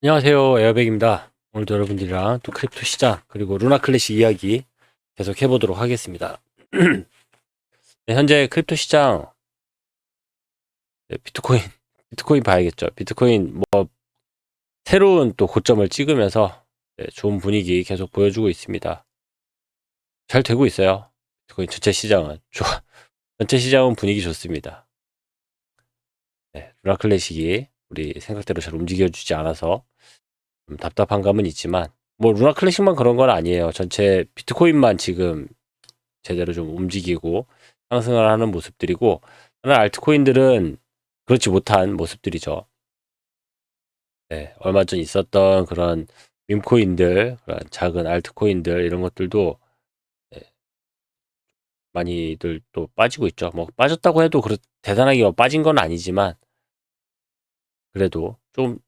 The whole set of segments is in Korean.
안녕하세요. 에어백입니다. 오늘도 여러분들이랑 또 크립토 시장 그리고 루나 클래식 이야기 계속 해보도록 하겠습니다. 네, 현재 크립토 시장 비트코인 봐야겠죠. 비트코인 뭐 새로운 또 고점을 찍으면서 좋은 분위기 계속 보여주고 있습니다. 잘 되고 있어요. 비트코인 전체 시장은 전체 시장은 분위기 좋습니다. 네, 루나 클래식이 우리 생각대로 잘 움직여주지 않아서 좀 답답한 감은 있지만 뭐 루나 클래식만 그런 건 아니에요. 전체 비트코인만 지금 제대로 좀 움직이고 상승을 하는 모습들이고, 다른 알트코인들은 그렇지 못한 모습들이죠. 네, 얼마 전 있었던 그런 밈코인들, 그런 작은 알트코인들 이런 것들도 네, 많이들 또 빠지고 있죠. 뭐 빠졌다고 해도 대단하게 빠진 건 아니지만 그래도 좀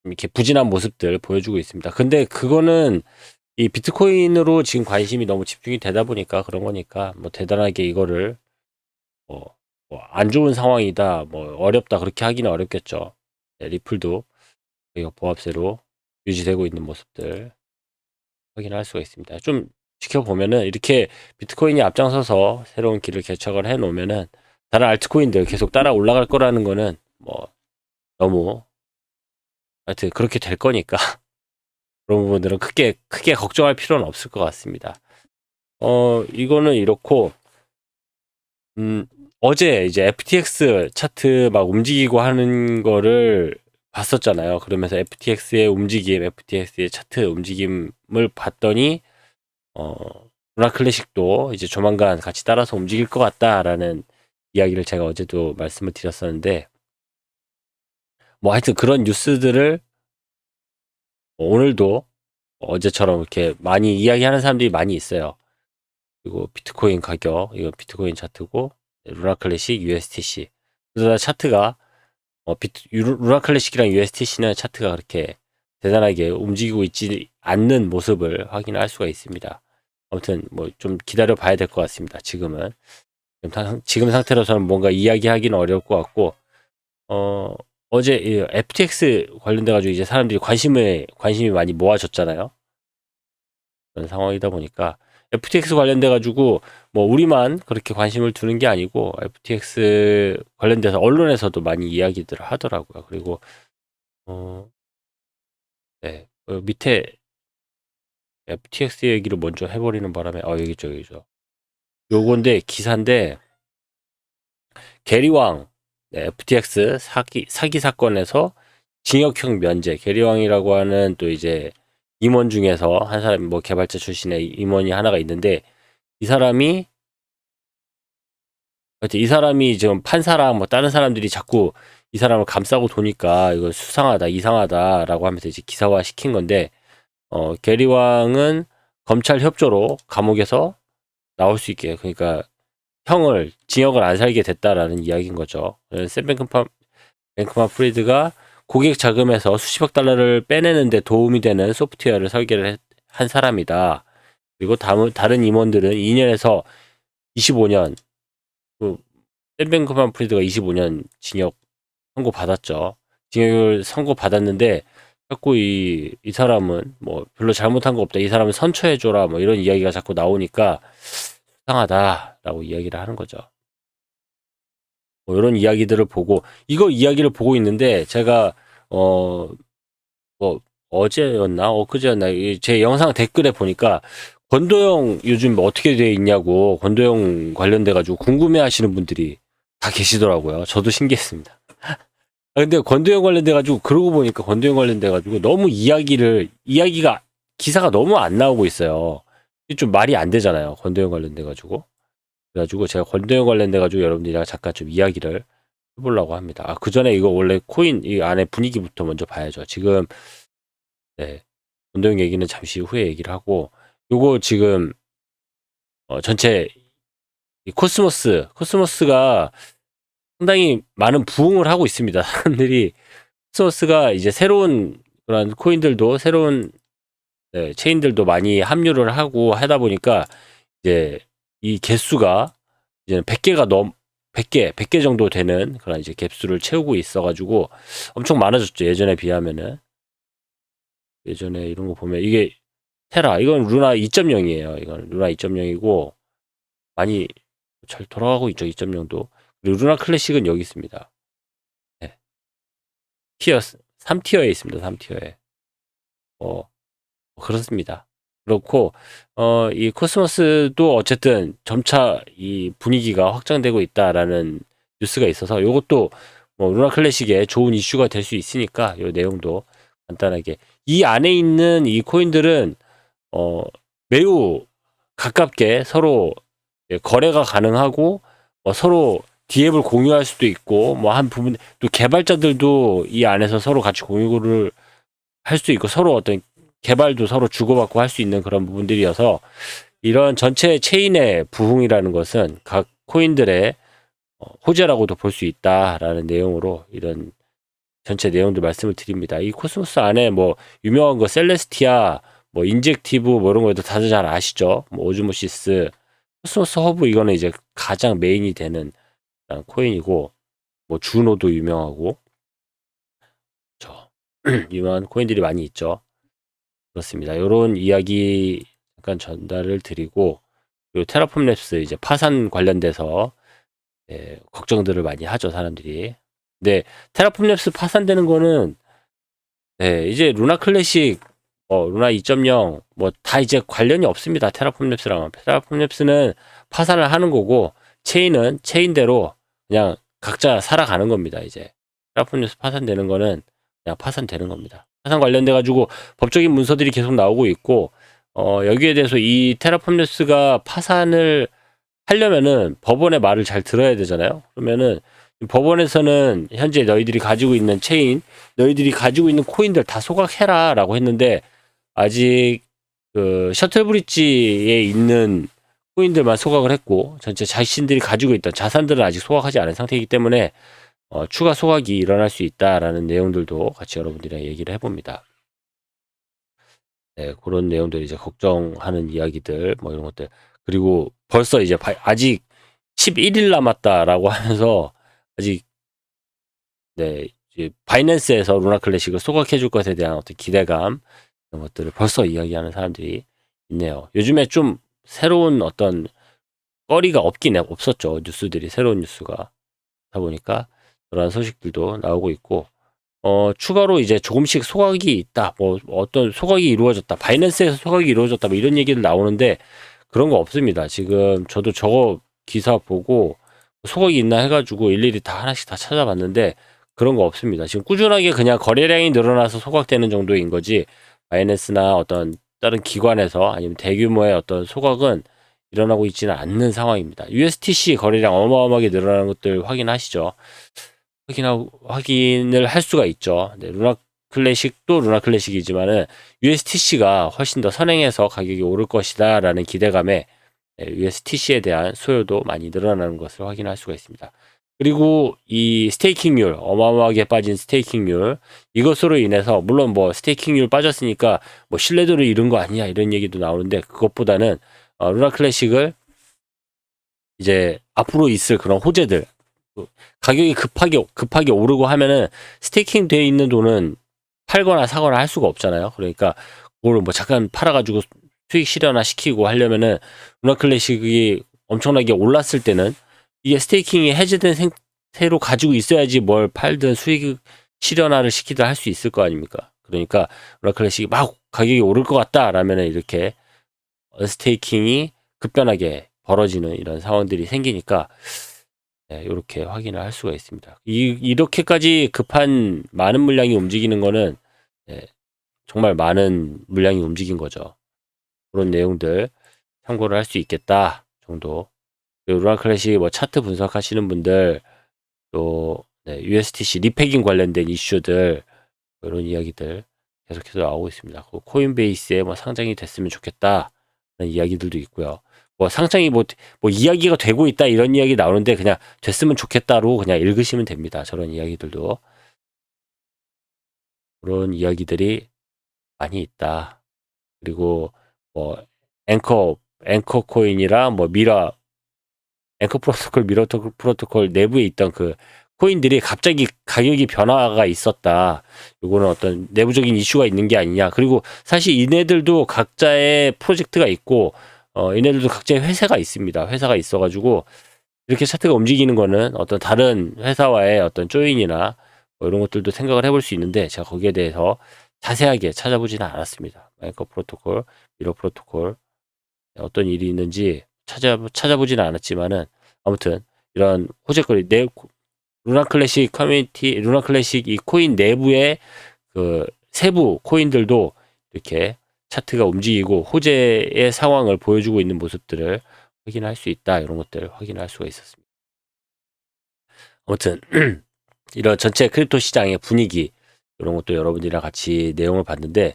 이렇게 부진한 모습들 보여주고 있습니다. 근데 그거는 이 비트코인으로 지금 관심이 너무 집중이 되다 보니까 그런 거니까 뭐 대단하게 이거를 안 좋은 상황이다, 뭐 어렵다 그렇게 하기는 어렵겠죠. 네, 리플도 이거 보합세로 유지되고 있는 모습들 확인할 수가 있습니다. 좀 지켜보면은 이렇게 비트코인이 앞장서서 새로운 길을 개척을 해 놓으면은 다른 알트코인들 계속 따라 올라갈 거라는 거는 뭐 너무 하여튼 그렇게 될 거니까 그런 부분들은 크게 걱정할 필요는 없을 것 같습니다. 이거는 이렇고 음, 어제 이제 FTX 차트 막 움직이고 하는 거를 봤었잖아요. 그러면서 FTX의 움직임, FTX의 차트 움직임을 봤더니, 어, 루나 클래식도 이제 조만간 같이 따라서 움직일 것 같다라는 이야기를 제가 어제도 말씀을 드렸었는데, 뭐 하여튼 그런 뉴스들을 오늘도 어제처럼 이렇게 많이 이야기하는 사람들이 많이 있어요. 그리고 비트코인 가격, 이거 비트코인 차트고, 루나 클래식, USTC. 그러다 차트가 루나 클래식이랑 USTC는 차트가 그렇게 대단하게 움직이고 있지 않는 모습을 확인할 수가 있습니다. 아무튼 뭐 좀 기다려 봐야 될 것 같습니다. 지금은 지금 상태로서는 뭔가 이야기하기는 어려울 것 같고, 어 어제 FTX 관련돼 가지고 이제 사람들이 관심이 많이 모아졌잖아요. 그런 상황이다 보니까 FTX 관련돼 가지고 뭐 우리만 그렇게 관심을 두는 게 아니고 FTX 관련돼서 언론에서도 많이 이야기들을 하더라고요. 그리고 어, 네. 밑에 FTX 얘기를 먼저 해버리는 바람에, 여기죠. 요건데, 기사인데, 게리왕, 네, FTX 사기 사건에서 징역형 면제, 게리왕이라고 하는 또 이제 임원 중에서 한 사람, 뭐 개발자 출신의 임원이 하나가 있는데, 이 사람이, 하여튼 이 사람이 지금 판사랑 뭐 다른 사람들이 자꾸 이 사람을 감싸고 도니까 이거 수상하다, 이상하다라고 하면서 이제 기사화 시킨 건데, 게리왕은 검찰 협조로 감옥에서 나올 수 있게, 그러니까 징역을 안 살게 됐다라는 이야기인 거죠. 샘 뱅크만 프리드가 고객 자금에서 수십억 달러를 빼내는데 도움이 되는 소프트웨어를 설계를 한 사람이다. 그리고 다른 임원들은 2년에서 25년, 샘 뱅크만 프리드가 25년 징역 선고받았죠. 징역을 선고받았는데 자꾸 이 사람은 뭐 별로 잘못한 거 없다. 이 사람은 선처해줘라. 뭐 이런 이야기가 자꾸 나오니까 수상하다라고 이야기를 하는 거죠. 뭐 이런 이야기들을 보고 이거 이야기를 보고 있는데 제가 어 뭐 어제였나 엊그제였나 제 영상 댓글에 보니까 권도영 요즘 뭐 어떻게 돼 있냐고 권도영 관련돼 가지고 궁금해 하시는 분들이 다 계시더라고요. 저도 신기했습니다. 근데 권도영 관련돼 가지고 그러고 보니까 권도영 관련돼 가지고 너무 이야기가 기사가 너무 안 나오고 있어요. 이게 좀 말이 안 되잖아요. 권도영 관련돼 가지고. 그래가지고 제가 권도영 관련돼 가지고 여러분들이랑 잠깐 좀 이야기를 해보려고 합니다. 그 전에 이거 원래 코인 이 안에 분위기부터 먼저 봐야죠. 지금 네, 권도영 얘기는 잠시 후에 얘기를 하고 요거 지금 전체 이 코스모스가 상당히 많은 부흥을 하고 있습니다. 사람들이 코스모스가 이제 새로운 그런 코인들도 새로운 체인들도 많이 합류를 하고 하다 보니까 이제 이 개수가 이제 100개 정도 되는 그런 이제 갭수를 채우고 있어가지고 엄청 많아졌죠. 예전에 비하면은. 예전에 이런 거 보면 이게 테라 이건 루나 2.0이에요. 이건 루나 2.0이고 많이 잘 돌아가고 있죠. 2.0도. 그리고 루나 클래식은 여기 있습니다. 네. 티어 3티어에 있습니다. 3티어에. 그렇습니다. 그렇고 이 코스모스도 어쨌든 점차 이 분위기가 확장되고 있다라는 뉴스가 있어서 요것도 뭐 루나 클래식의 좋은 이슈가 될 수 있으니까 요 내용도 간단하게 이 안에 있는 이 코인들은 매우 가깝게 서로 거래가 가능하고 서로 DApp을 공유할 수도 있고 뭐 한 부분 또 개발자들도 이 안에서 서로 같이 공유를 할 수 있고 서로 어떤 개발도 서로 주고받고 할 수 있는 그런 부분들이어서 이런 전체 체인의 부흥이라는 것은 각 코인들의 호재라고도 볼 수 있다라는 내용으로 이런 전체 내용들 말씀을 드립니다. 이 코스모스 안에 뭐 유명한 거 셀레스티아, 뭐 인젝티브 뭐 이런 거도 다들 잘 아시죠? 뭐 오즈모시스, 코스모스 허브 이거는 이제 가장 메인이 되는 코인이고 뭐 주노도 유명하고 저 유명한 코인들이 많이 있죠. 그렇습니다. 이런 이야기 잠깐 전달을 드리고 그리고 테라폼 랩스 이제 파산 관련돼서 걱정들을 많이 하죠 사람들이. 근데 테라폼 랩스 파산되는 거는 이제 루나 클래식, 루나 2.0 뭐 다 이제 관련이 없습니다. 테라폼 랩스랑 테라폼 랩스는 파산을 하는 거고 체인은 체인대로 그냥 각자 살아가는 겁니다. 이제 테라폼 랩스 파산되는 거는 그냥 파산되는 겁니다. 파산 관련돼 가지고 법적인 문서들이 계속 나오고 있고 여기에 대해서 이 테라폼 랩스가 파산을 하려면은 법원의 말을 잘 들어야 되잖아요. 그러면은 법원에서는 현재 너희들이 가지고 있는 체인, 너희들이 가지고 있는 코인들 다 소각해라라고 했는데 아직 그 셔틀 브릿지에 있는 코인들만 소각을 했고 전체 자신들이 가지고 있던 자산들은 아직 소각하지 않은 상태이기 때문에 추가 소각이 일어날 수 있다라는 내용들도 같이 여러분들이랑 얘기를 해봅니다. 네, 그런 내용들 이제 걱정하는 이야기들 뭐 이런 것들 그리고 벌써 이제 아직 11일 남았다라고 하면서 아직 이제 바이낸스에서 루나 클래식을 소각해 줄 것에 대한 어떤 기대감 이런 것들을 벌써 이야기하는 사람들이 있네요. 요즘에 좀 새로운 어떤 거리가 없었죠. 뉴스들이 새로운 뉴스가 하다 보니까 그런 소식들도 나오고 있고 추가로 이제 조금씩 소각이 있다. 뭐 어떤 소각이 이루어졌다. 바이낸스에서 소각이 이루어졌다. 뭐 이런 얘기들 나오는데 그런 거 없습니다. 지금 저도 저거 기사 보고 소각이 있나 해가지고 일일이 다 하나씩 다 찾아봤는데 그런 거 없습니다. 지금 꾸준하게 그냥 거래량이 늘어나서 소각되는 정도인 거지 바이낸스나 어떤 다른 기관에서 아니면 대규모의 어떤 소각은 일어나고 있지는 않는 상황입니다. USTC 거래량 어마어마하게 늘어나는 것들 확인하시죠. 확인을 할 수가 있죠. 네, 루나 클래식도 루나 클래식이지만은 USTC가 훨씬 더 선행해서 가격이 오를 것이다라는 기대감에 USTC에 대한 수요도 많이 늘어나는 것을 확인할 수가 있습니다. 그리고 이 스테이킹률 어마어마하게 빠진 스테이킹률 이것으로 인해서 물론 뭐 스테이킹률 빠졌으니까 뭐 신뢰도를 잃은 거 아니냐 이런 얘기도 나오는데 그것보다는 루나 클래식을 이제 앞으로 있을 그런 호재들 가격이 급하게 오르고 하면은 스테이킹 돼 있는 돈은 팔거나 사거나 할 수가 없잖아요. 그러니까 그걸 뭐 잠깐 팔아가지고 수익 실현화 시키고 하려면은 루나 클래식이 엄청나게 올랐을 때는 이게 스테이킹이 해제된 상태로 가지고 있어야지 뭘 팔든 수익 실현화를 시키든 할 수 있을 거 아닙니까? 그러니까 루나 클래식이 막 가격이 오를 것 같다라면은 이렇게 스테이킹이 급변하게 벌어지는 이런 상황들이 생기니까 이렇게 확인을 할 수가 있습니다. 이렇게까지 급한 많은 물량이 움직이는 거는 정말 많은 물량이 움직인 거죠. 그런 내용들 참고를 할 수 있겠다 정도. 루나 클래식 뭐 차트 분석하시는 분들 또 USTC 리패깅 관련된 이슈들 이런 이야기들 계속해서 나오고 있습니다. 코인베이스에 뭐 상장이 됐으면 좋겠다 라는 이야기들도 있고요. 뭐 상장이 뭐 이야기가 되고 있다 이런 이야기 나오는데 그냥 됐으면 좋겠다로 그냥 읽으시면 됩니다. 저런 이야기들도 그런 이야기들이 많이 있다. 그리고 뭐 앵커 코인이랑 뭐 앵커 프로토콜 미러 프로토콜 내부에 있던 그 코인들이 갑자기 가격이 변화가 있었다. 요거는 어떤 내부적인 이슈가 있는 게 아니냐. 그리고 사실 이네들도 각자의 프로젝트가 있고 이네들도 각자의 회사가 있습니다. 회사가 있어가지고 이렇게 차트가 움직이는 거는 어떤 다른 회사와의 어떤 조인이나 뭐 이런 것들도 생각을 해볼 수 있는데 제가 거기에 대해서 자세하게 찾아보지는 않았습니다. 마이커 프로토콜, 미러 프로토콜 어떤 일이 있는지 찾아보지는 않았지만은 아무튼 이런 호재거리 루나 클래식 커뮤니티, 루나 클래식 이 코인 내부의 그 세부 코인들도 이렇게 차트가 움직이고 호재의 상황을 보여주고 있는 모습들을 확인할 수 있다. 이런 것들을 확인할 수가 있었습니다. 아무튼 이런 전체 크립토 시장의 분위기 이런 것도 여러분들이랑 같이 내용을 봤는데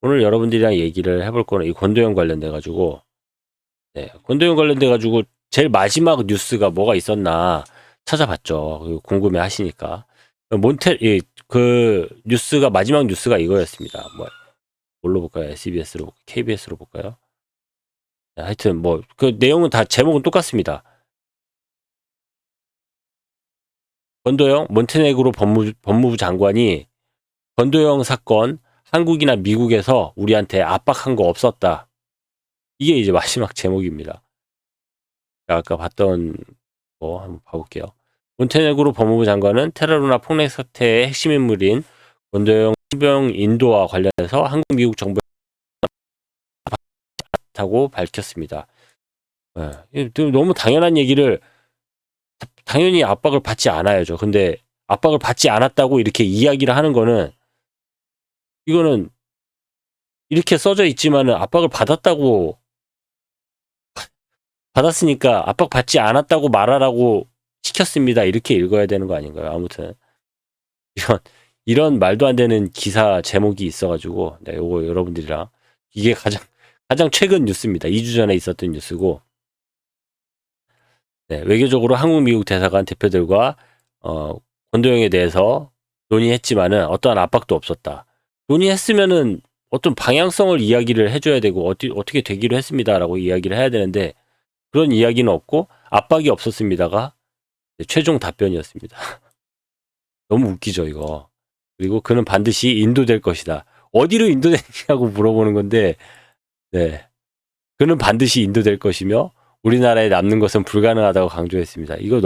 오늘 여러분들이랑 얘기를 해볼 거는 이 권도영 관련돼 가지고 권도영 관련돼 가지고 제일 마지막 뉴스가 뭐가 있었나 찾아봤죠. 궁금해 하시니까. 그 뉴스가 마지막 뉴스가 이거였습니다. 뭘로 볼까요? SBS로, KBS로 볼까요? 하여튼 그 내용은 다 제목은 똑같습니다. 권도영 몬테네그로 법무부 장관이 권도영 사건 한국이나 미국에서 우리한테 압박한 거 없었다. 이게 이제 마지막 제목입니다. 아까 봤던 거 한번 봐볼게요. 몬테네그로 법무부 장관은 테라루나 폭력 사태의 핵심 인물인 권도영 신병 인도와 관련해서 한국, 미국 정부에 압박하고 밝혔습니다. 너무 당연한 얘기를 당연히 압박을 받지 않아야죠. 근데 압박을 받지 않았다고 이렇게 이야기를 하는 거는 이거는 이렇게 써져 있지만은 압박을 받았으니까 압박 받지 않았다고 말하라고 시켰습니다. 이렇게 읽어야 되는 거 아닌가요? 아무튼 이런 말도 안 되는 기사 제목이 있어가지고 요거 여러분들이랑 이게 가장 최근 뉴스입니다. 2주 전에 있었던 뉴스고 외교적으로 한국 미국 대사관 대표들과 권도영에 대해서 논의했지만은 어떠한 압박도 없었다. 논의했으면은 어떤 방향성을 이야기를 해줘야 되고 어떻게 되기로 했습니다라고 이야기를 해야 되는데 그런 이야기는 없고 압박이 없었습니다가 최종 답변이었습니다. 너무 웃기죠 이거. 그리고 그는 반드시 인도될 것이다. 어디로 인도되냐고 물어보는 건데 그는 반드시 인도될 것이며 우리나라에 남는 것은 불가능하다고 강조했습니다. 이거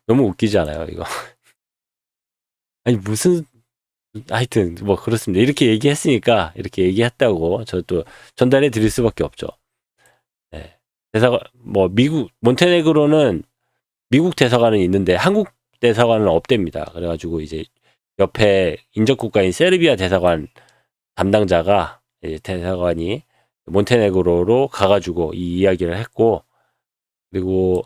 너무 웃기지 않아요 이거. 아니 무슨 하여튼 그렇습니다. 이렇게 얘기했으니까 이렇게 얘기했다고 저도 전달해 드릴 수밖에 없죠. 대사관 미국 몬테네그로는 미국 대사관은 있는데 한국 대사관은 없답니다. 그래가지고 이제 옆에 인접국가인 세르비아 대사관 담당자가 이제 대사관이 몬테네그로로 가가지고 이 이야기를 했고 그리고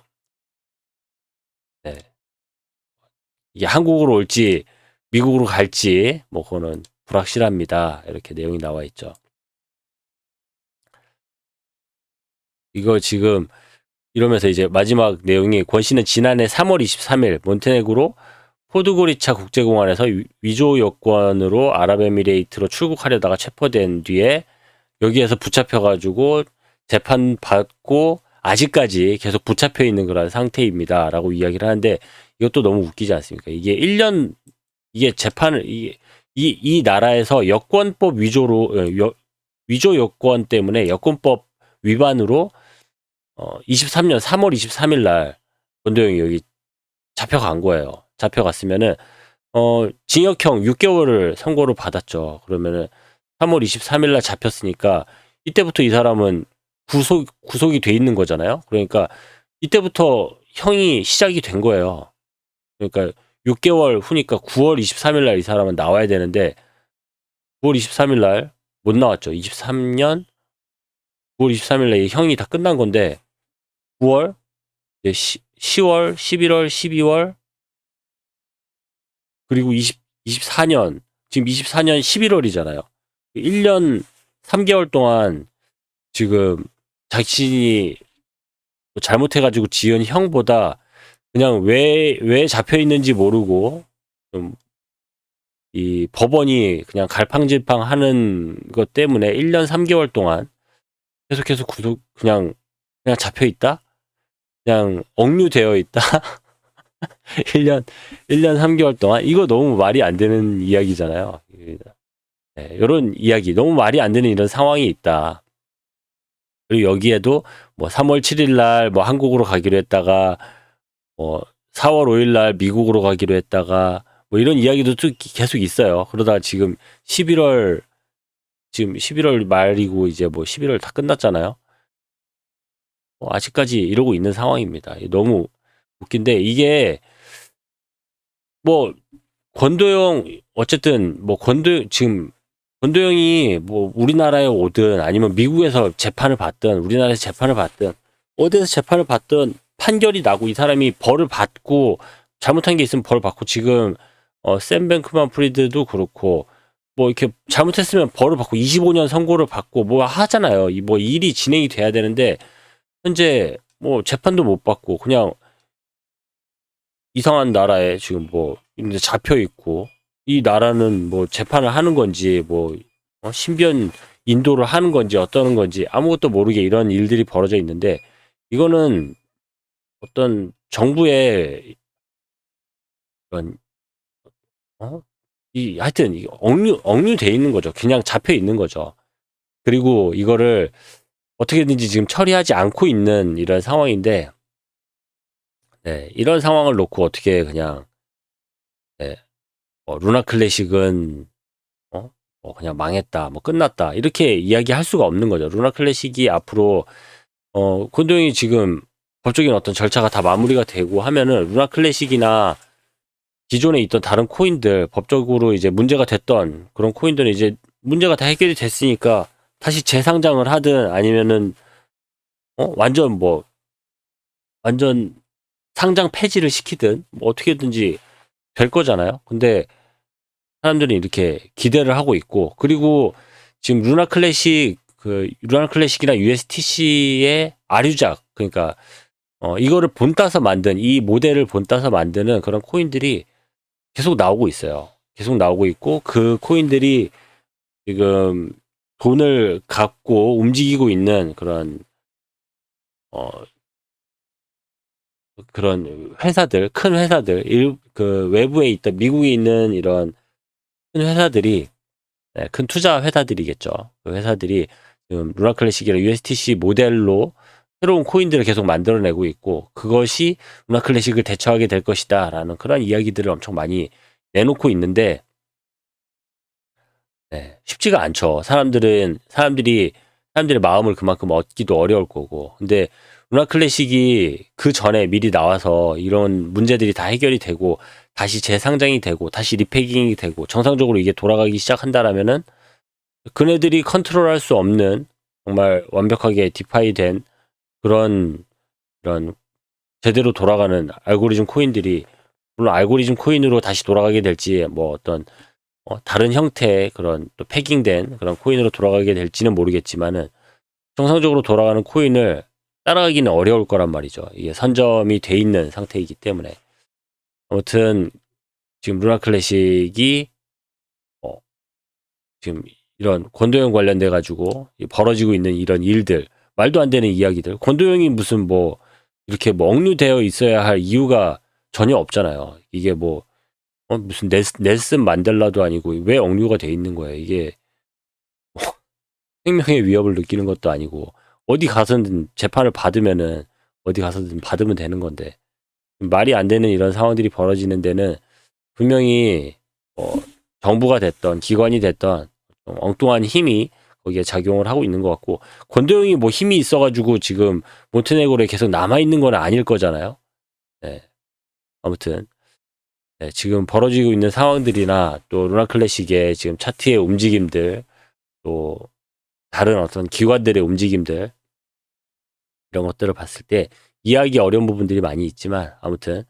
이게 한국으로 올지 미국으로 갈지 그거는 불확실합니다. 이렇게 내용이 나와 있죠. 이거 지금 이러면서 이제 마지막 내용이 권 씨는 지난해 3월 23일 몬테네그로 포드고리차 국제공항에서 위조 여권으로 아랍에미레이트로 출국하려다가 체포된 뒤에 여기에서 붙잡혀가지고 재판받고 아직까지 계속 붙잡혀 있는 그런 상태입니다. 라고 이야기를 하는데 이것도 너무 웃기지 않습니까? 이게 1년 이게 재판을 이 나라에서 여권법 위조 여권 때문에 여권법 위반으로 23년 3월 23일 날 권도영이 여기 잡혀간 거예요. 잡혀갔으면은 징역형 6개월을 선고를 받았죠. 그러면은 3월 23일 날 잡혔으니까 이때부터 이 사람은 구속이 돼 있는 거잖아요. 그러니까 이때부터 형이 시작이 된 거예요. 그러니까 6개월 후니까 9월 23일 날 이 사람은 나와야 되는데 9월 23일 날 못 나왔죠. 23년 9월 23일 날 형이 다 끝난 건데 9월, 10월, 11월, 12월 그리고 24년 지금 24년 11월이잖아요. 1년 3개월 동안 지금 자신이 잘못해가지고 지은 형보다 그냥 왜 잡혀 있는지 모르고 좀 이 법원이 그냥 갈팡질팡 하는 것 때문에 1년 3개월 동안 계속해서 그냥 잡혀 있다? 그냥 억류되어 있다? 1년 1년 3개월 동안 이거 너무 말이 안 되는 이야기잖아요. 네, 이런 이야기 너무 말이 안 되는 이런 상황이 있다. 그리고 여기에도 뭐 3월 7일 날 뭐 한국으로 가기로 했다가 뭐 4월 5일 날 미국으로 가기로 했다가 뭐 이런 이야기도 또 계속 있어요. 그러다 지금 11월 말이고 이제 뭐 11월 다 끝났잖아요. 아직까지 이러고 있는 상황입니다. 너무 웃긴데 이게 뭐 권도영 어쨌든 뭐 지금 권도영이 뭐 우리나라에 오든 아니면 미국에서 재판을 받든 우리나라에서 재판을 받든 어디에서 재판을 받든 판결이 나고 이 사람이 벌을 받고 잘못한 게 있으면 벌을 받고 지금 샘 뱅크만 프리드도 그렇고 뭐 이렇게 잘못했으면 벌을 받고 25년 선고를 받고 뭐 하잖아요. 뭐 일이 진행이 돼야 되는데 현재 뭐 재판도 못 받고 그냥 이상한 나라에 지금 뭐 이제 잡혀 있고 이 나라는 뭐 재판을 하는 건지 뭐 신변 인도를 하는 건지 어떠는 건지 아무것도 모르게 이런 일들이 벌어져 있는데 이거는 어떤 정부의 이런 하여튼 억류돼 있는 거죠. 그냥 잡혀 있는 거죠. 그리고 이거를 어떻게든지 지금 처리하지 않고 있는 이런 상황인데 네, 이런 상황을 놓고 어떻게 그냥 네, 루나 클래식은 그냥 망했다, 뭐 끝났다 이렇게 이야기할 수가 없는 거죠. 루나 클래식이 앞으로 권도영이 지금 법적인 어떤 절차가 다 마무리가 되고 하면은 루나 클래식이나 기존에 있던 다른 코인들 법적으로 이제 문제가 됐던 그런 코인들은 이제 문제가 다 해결이 됐으니까 다시 재상장을 하든 아니면은 완전 상장 폐지를 시키든 뭐 어떻게든지 될 거잖아요. 근데 사람들이 이렇게 기대를 하고 있고 그리고 지금 루나 클래식이나 USTC의 아류작 그러니까 이거를 본따서 만든 이 모델을 본따서 만드는 그런 코인들이 계속 나오고 있어요. 계속 나오고 있고 그 코인들이 지금 돈을 갖고 움직이고 있는 어, 그런 회사들, 큰 회사들, 그 외부에 있던 미국에 있는 이런 큰 회사들이 네, 큰 투자 회사들이겠죠. 그 회사들이 지금 루나 클래식이나 USTC 모델로 새로운 코인들을 계속 만들어내고 있고 그것이 루나 클래식을 대처하게 될 것이다라는 그런 이야기들을 엄청 많이 내놓고 있는데 네, 쉽지가 않죠. 사람들의 마음을 그만큼 얻기도 어려울 거고. 근데 루나 클래식이 그 전에 미리 나와서 이런 문제들이 다 해결이 되고 다시 재상장이 되고 다시 리패깅이 되고 정상적으로 이게 돌아가기 시작한다라면은 그네들이 컨트롤할 수 없는 정말 완벽하게 디파이된 그런 이런 제대로 돌아가는 알고리즘 코인들이 물론 알고리즘 코인으로 다시 돌아가게 될지 뭐 어떤 다른 형태의 그런 또 패깅된 그런 코인으로 돌아가게 될지는 모르겠지만은 정상적으로 돌아가는 코인을 따라가기는 어려울 거란 말이죠. 이게 선점이 돼 있는 상태이기 때문에 아무튼 지금 루나 클래식이 지금 이런 권도영 관련돼 가지고 벌어지고 있는 이런 일들 말도 안 되는 이야기들 권도영이 무슨 뭐 이렇게 뭐 억류되어 있어야 할 이유가 전혀 없잖아요. 이게 뭐 무슨 넬슨 만델라도 아니고 왜 억류가 돼 있는 거예요. 이게 생명의 위협을 느끼는 것도 아니고 어디 가서든 재판을 받으면은 어디 가서든 받으면 되는 건데 말이 안 되는 이런 상황들이 벌어지는 데는 분명히 정부가 됐던 기관이 됐던 엉뚱한 힘이 거기에 작용을 하고 있는 것 같고 권도영이 뭐 힘이 있어가지고 지금 몬테네그로에 계속 남아 있는 건 아닐 거잖아요. 네. 아무튼 네, 지금 벌어지고 있는 상황들이나 또 루나 클래식의 지금 차트의 움직임들 또 다른 어떤 기관들의 움직임들 이런 것들을 봤을 때 이해하기 어려운 부분들이 많이 있지만 아무튼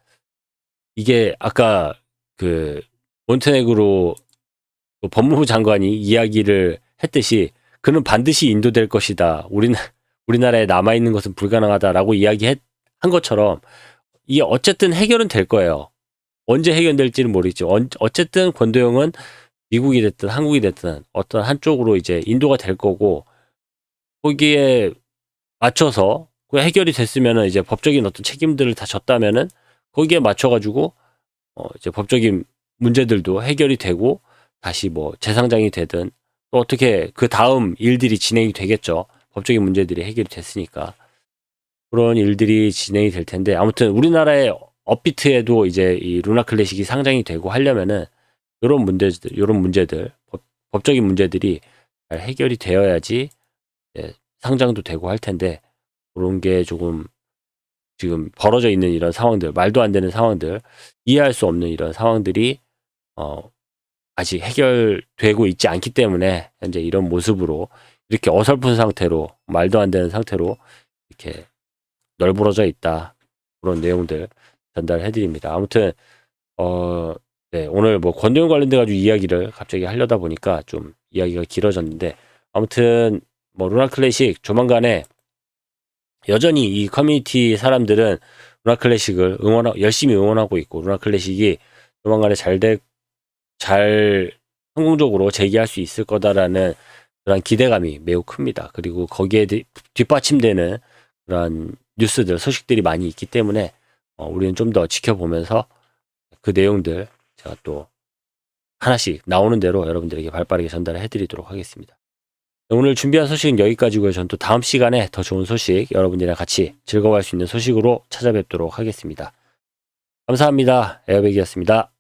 이게 아까 그 몬테네그로 법무부 장관이 이야기를 했듯이 그는 반드시 인도될 것이다. 우리나라에 남아있는 것은 불가능하다라고 이야기한 것처럼 이게 어쨌든 해결은 될 거예요. 언제 해결될지는 모르겠죠. 어쨌든 권도영은 미국이 됐든 한국이 됐든 어떤 한쪽으로 이제 인도가 될 거고 거기에 맞춰서 그 해결이 됐으면은 이제 법적인 어떤 책임들을 다 졌다면은 거기에 맞춰가지고 이제 법적인 문제들도 해결이 되고 다시 뭐 재상장이 되든 또 어떻게 그 다음 일들이 진행이 되겠죠. 법적인 문제들이 해결이 됐으니까 그런 일들이 진행이 될 텐데 아무튼 우리나라의 업비트에도 이제 이 루나 클래식이 상장이 되고 하려면은 이런 문제들 법적인 문제들이 잘 해결이 되어야지 상장도 되고 할 텐데 그런 게 조금 지금 벌어져 있는 이런 상황들, 말도 안 되는 상황들, 이해할 수 없는 이런 상황들이 아직 해결되고 있지 않기 때문에 현재 이런 모습으로 이렇게 어설픈 상태로 말도 안 되는 상태로 이렇게 널브러져 있다. 그런 내용들 전달해 드립니다. 아무튼 네, 오늘 뭐 권도현 관련돼 가지고 이야기를 갑자기 하려다 보니까 좀 이야기가 길어졌는데 아무튼 뭐 루나 클래식 조만간에 여전히 이 커뮤니티 사람들은 루나 클래식을 열심히 응원하고 있고 루나 클래식이 조만간에 잘 성공적으로 재기할 수 있을 거다라는 그런 기대감이 매우 큽니다. 그리고 거기에 뒷받침되는 그런 뉴스들, 소식들이 많이 있기 때문에 우리는 좀 더 지켜보면서 그 내용들 제가 또 하나씩 나오는 대로 여러분들에게 발빠르게 전달을 해드리도록 하겠습니다. 오늘 준비한 소식은 여기까지고요. 전 또 다음 시간에 더 좋은 소식 여러분들이랑 같이 즐거워할 수 있는 소식으로 찾아뵙도록 하겠습니다. 감사합니다. 에어백이었습니다.